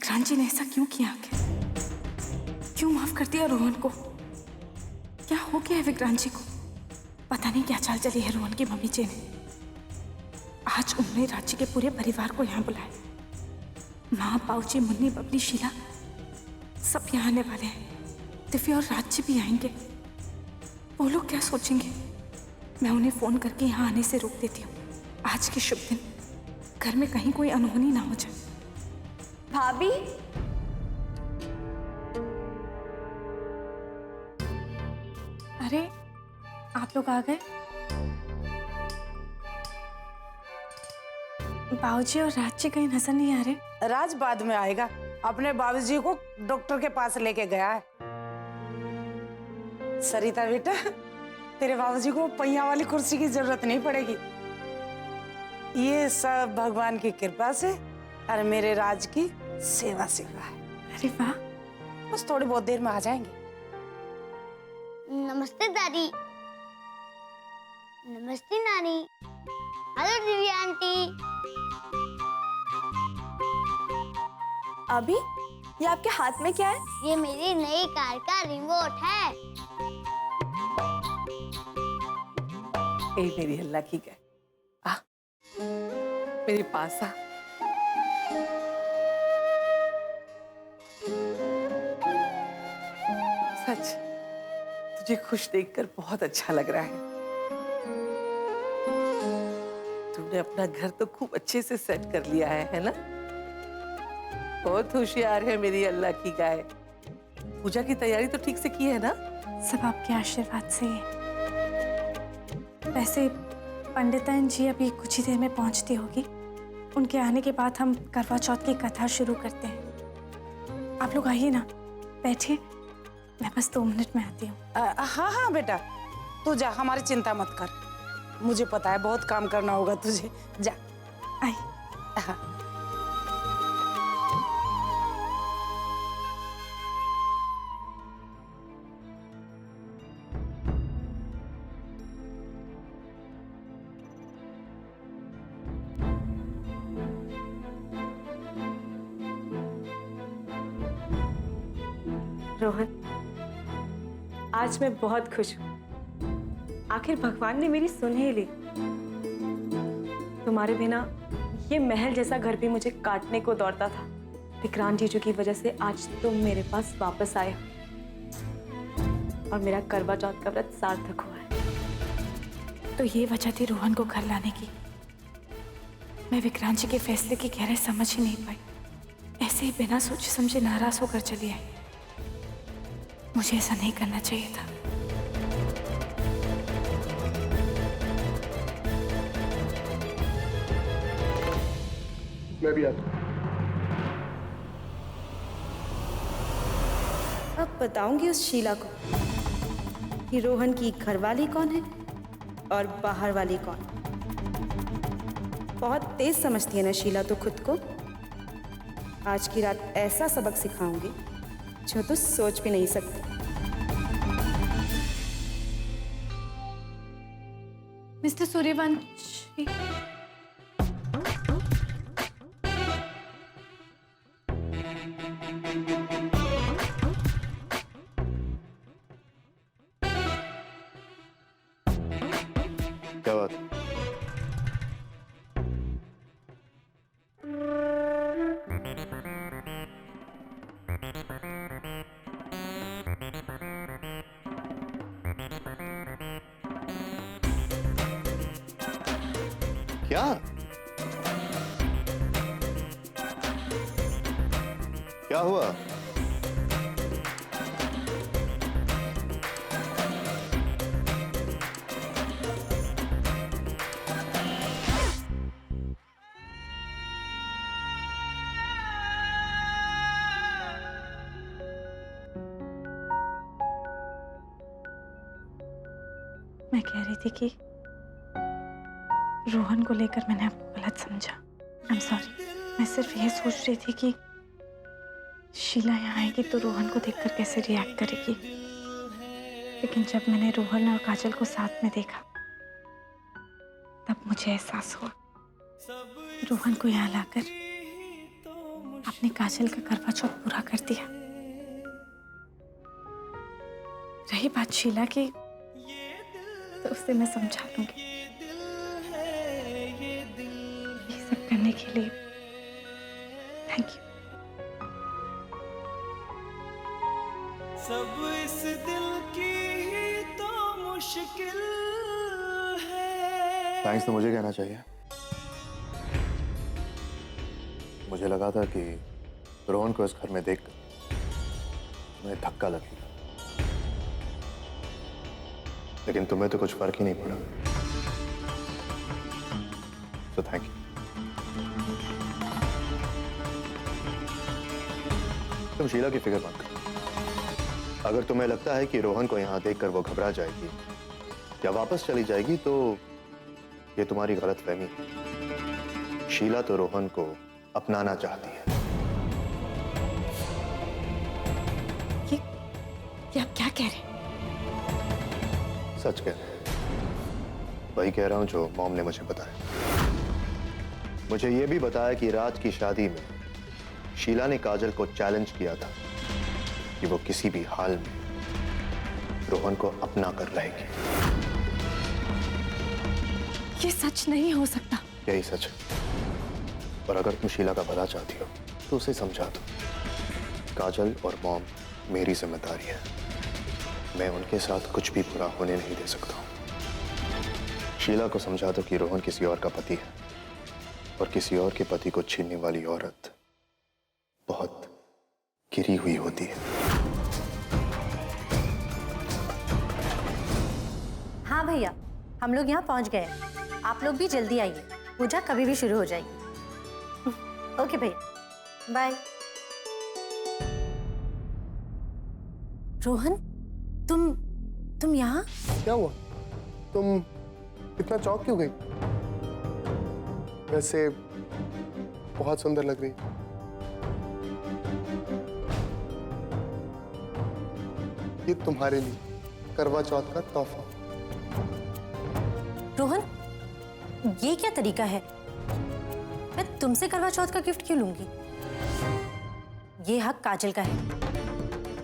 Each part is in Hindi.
विक्रांत जी ने ऐसा क्यों किया आखिर? क्यों माफ कर दिया रोहन को? क्या हो गया है विक्रांत जी को? पता नहीं क्या चाल चली है रोहन की मम्मी जी ने। आज उन्होंने रांची के पूरे परिवार को यहाँ बुलाया। माँ, पाऊजी, मुन्नी, बबली, शीला सब यहाँ आने वाले हैं। दिव्या और राज जी भी आएंगे। वो लोग क्या सोचेंगे? मैं उन्हें फोन करके यहाँ आने से रोक देती हूँ। आज के शुभ दिन घर में कहीं कोई अनहोनी ना हो जाए। भाभी, अरे आप लोग आ गए? बाबूजी और राज जी कहीं नजर नहीं आ रहे। राज बाद में आएगा, अपने बाबूजी को डॉक्टर के पास लेके गया है। सरिता बेटा, तेरे बाबूजी को पहिया वाली कुर्सी की जरूरत नहीं पड़ेगी। ये सब भगवान की कृपा से और मेरे राज की सेवा है। अरे वाह, बस थोड़ी बहुत देर में आ जाएंगे। नमस्ते दादी। नमस्ते नानी। Hello Divya aunty. अभी ये आपके हाथ में क्या है? ये मेरी नई कार का रिमोट है। ए मेरी अल्लाह की गाय, आ मेरे पास आ। सच तुझे खुश देखकर बहुत अच्छा लग रहा है। तूने अपना घर तो खूब अच्छे से सेट कर लिया है ना? बहुत होशियार है मेरी अल्लाह की गाय। पूजा की तैयारी तो ठीक से की है ना? सब आपके आशीर्वाद से। वैसे पंडिताइन जी अभी कुछ ही देर में पहुंचती होगी। उनके आने के बाद हम करवा चौथ की कथा शुरू करते हैं। आप लोग आइए ना, बैठिए। मैं बस 2 मिनट में आती हूँ। हाँ हाँ बेटा, तू जा, हमारी चिंता मत कर। मुझे पता है बहुत काम करना होगा तुझे। जा। आई। हाँ। रोहन, आज मैं बहुत खुश हूँ। आखिर भगवान ने मेरी सुन ही ली। तुम्हारे बिना ये महल जैसा घर भी मुझे काटने को दौड़ता था। विक्रांत जीजू की वजह से आज तुम मेरे पास वापस आए हो और मेरा करवा चौथ का व्रत सार्थक हुआ है। तो ये वजह थी रोहन को घर लाने की। मैं विक्रांत जी के फैसले की गहराई समझ ही नहीं पाई। ऐसे ही बिना सोचे समझे नाराज होकर चली आई। मुझे ऐसा नहीं करना चाहिए था। मैं भी आता हूँ। अब बताऊंगी उस शीला को कि रोहन की घरवाली कौन है और बाहर वाली कौन। बहुत तेज समझती है ना शीला तो खुद को। आज की रात ऐसा सबक सिखाऊंगी जो तो सोच भी नहीं सकती। मिस्टर सूर्यवंशी, क्या बात? क्या? क्या हुआ? मैं कह रही थी कि रोहन को लेकर मैंने आपको गलत समझा। I am sorry. मैं सिर्फ ये सोच रही थी कि शीला यहाँ आएगी तो रोहन को देखकर कैसे रिएक्ट करेगी। लेकिन जब मैंने रोहन और काजल को साथ में देखा तब मुझे एहसास हुआ रोहन को यहाँ लाकर आप ने काजल का करवा चौथ पूरा कर दिया। रही बात शीला की, तो उसे मैं समझा लूंगी। ये सब करने के लिए थैंक यू। सब इस दिल की ही तो मुश्किल है। थैंक्स तो मुझे कहना चाहिए। मुझे लगा था कि रोहन को इस घर में देखकर तुम्हें धक्का लगेगा, लेकिन तुम्हें तो कुछ फर्क ही नहीं पड़ा। So thank you. तुम शीला की फिक्र मत करो। अगर तुम्हें लगता है कि रोहन को यहां देखकर वो घबरा जाएगी या वापस चली जाएगी, तो ये तुम्हारी गलतफहमी है। शीला तो रोहन को अपनाना चाहती है। ये आप क्या कह रहे हैं? सच कह रहे हैं। वही कह रहा हूं जो मॉम ने मुझे बताया। मुझे यह भी बताया कि रात की शादी में शीला ने काजल को चैलेंज किया था कि वो किसी भी हाल में रोहन को अपना कर रहेगी। ये सच नहीं हो सकता। यही सच है। और अगर तुम शीला का भला चाहती हो तो उसे समझा दो। काजल और मॉम मेरी जिम्मेदारी है। मैं उनके साथ कुछ भी बुरा होने नहीं दे सकता हूं। शीला को समझा दो कि रोहन किसी और का पति है, और किसी और के पति को छीनने वाली औरत बहुत गिरी हुई होती है। हाँ भैया, हम लोग यहाँ पहुँच गए हैं। आप लोग भी जल्दी आइए, पूजा कभी भी शुरू हो जाएगी। ओके भैया, बाय। रोहन, तुम यहाँ? क्या हुआ? तुम इतना चौंक क्यों गई? वैसे बहुत सुंदर लग रही। ये तुम्हारे लिए करवा चौथ का तोहफा। रोहन, ये क्या तरीका है? मैं तुमसे करवा चौथ का गिफ्ट क्यों लूंगी? ये हक काजल का है,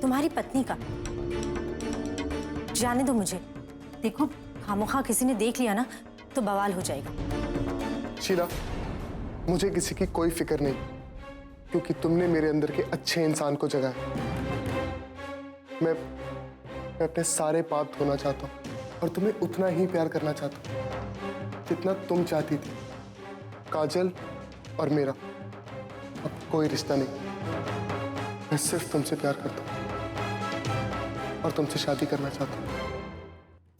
तुम्हारी पत्नी का। जाने दो मुझे। देखो, खामोखा किसी ने देख लिया ना तो बवाल हो जाएगा। शीला, मुझे किसी की कोई फिक्र नहीं, क्योंकि तुमने मेरे अंदर के अच्छे इंसान को जगाया। मैं अपने सारे पाप धोना चाहता हूँ और तुम्हें उतना ही प्यार करना चाहता हूँ जितना तुम चाहती थी। काजल और मेरा अब कोई रिश्ता नहीं। मैं सिर्फ तुमसे प्यार करता हूँ और तुमसे शादी करना चाहता हूँ।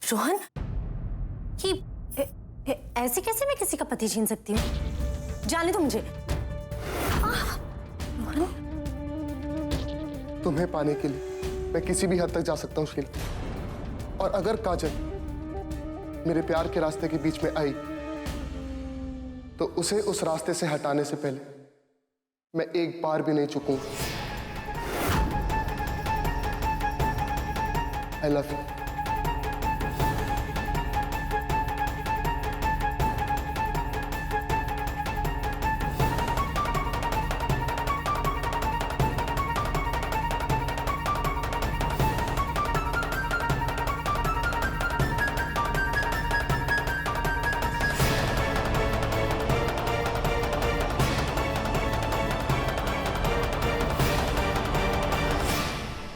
रोहन, ऐसे कैसे मैं किसी का पति छीन सकती हूँ? जाने दो मुझे। रोहन, तुम्हें पाने के लिए मैं किसी भी हद तक जा सकता हूँ शीला। और अगर काजल मेरे प्यार के रास्ते के बीच में आई तो उसे उस रास्ते से हटाने से पहले मैं एक बार भी नहीं चूकूंगा। I love you.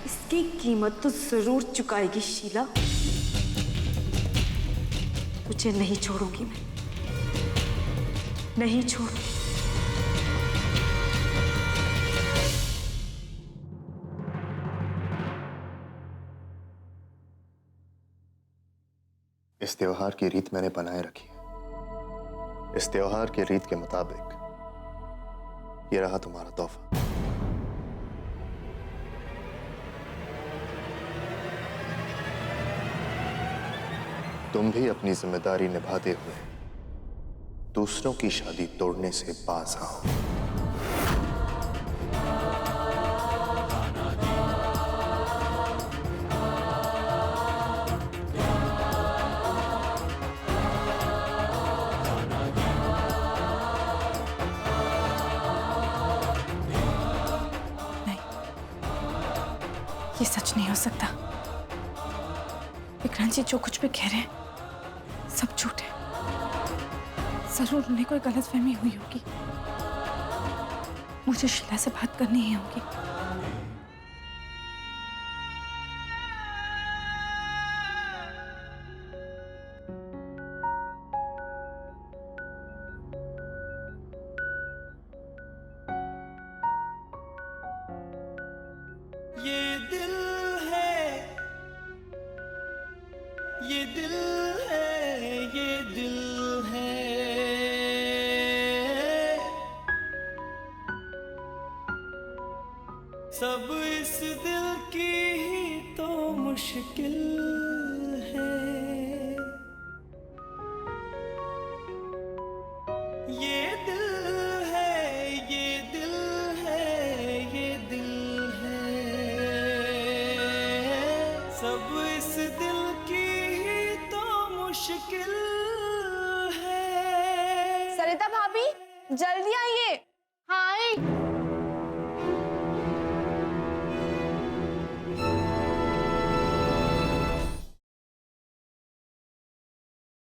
इसकी कीमत तो जरूर चुकाएगी शीला। तुझे नहीं छोड़ूंगी मैं, नहीं छोड़ूंगी। इस त्योहार की रीत मैंने बनाए रखी है। इस त्योहार की रीत के मुताबिक ये रहा तुम्हारा तोहफा। तुम भी अपनी जिम्मेदारी निभाते हुए दूसरों की शादी तोड़ने से बाज आओ। ये सच नहीं हो सकता। विक्रांत जी जो कुछ भी कह रहे हैं सब झूठ है। जरूर उन्हें कोई गलतफहमी हुई होगी। मुझे शीला से बात करनी ही होगी। ये दिल है, ये दिल है, ये दिल है, सब इस दिल की ही तो मुश्किल है। ये दिल है, ये दिल है, ये दिल है, सब इस दिल की ही तो मुश्किल है। सरिता भाभी जल्दी आइए। हाय